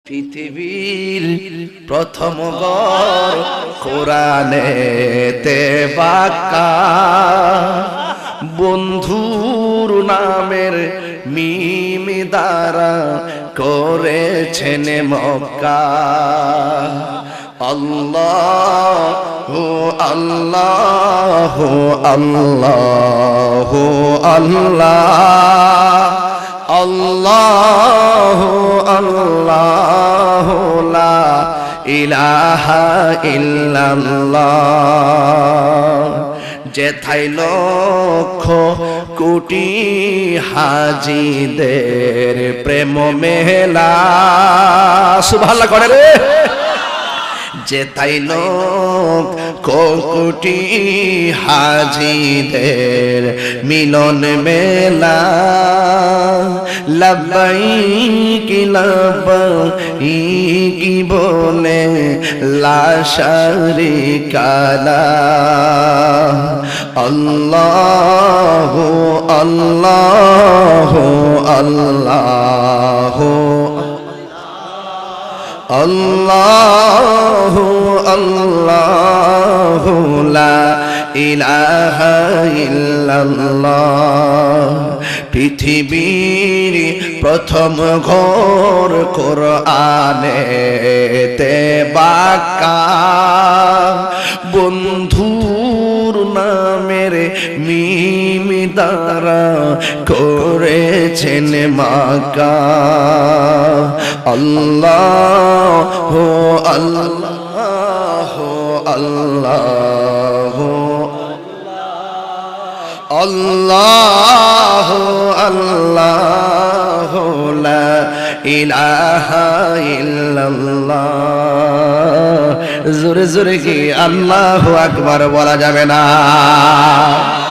পৃথিবীর প্রথম ঘর কোরআনেতে বাঁকা, বন্ধুর নামের মিম দ্বারা করেছেন মক্কা। আল্লাহু আল্লাহু আল্লাহু আল্লাহ, আল্লাহু আল্লাহু লা ইলাহা ইল্লাল্লাহ। যেথায় লক্ষ কোটি হাজিদের প্রেম মেলা, সুবহানাল্লাহ করে রে। যেথায় লক্ষ কোটি হাজিদের মিলন মেলা, লব্বাইক লব্বাইক বলে লা শারিকা লাহ। আল্লাহু আল্লাহু আল্লাহু আল্লাহু আল্লাহু লা ইলাহা ইল্লাল্লাহ। পৃথিবীর প্রথম ঘর কোরআনেতে বাঁকা, বন্ধুর নামের মিম দ্বারা করেছেন মাকা। আল্লাহু আল্লাহু আল্লাহু আল্লাহু আল্লাহু লা ইলাহা ইল্লাল্লাহ। জোরে জোরে কি আল্লাহু আকবার বলা যাবে না?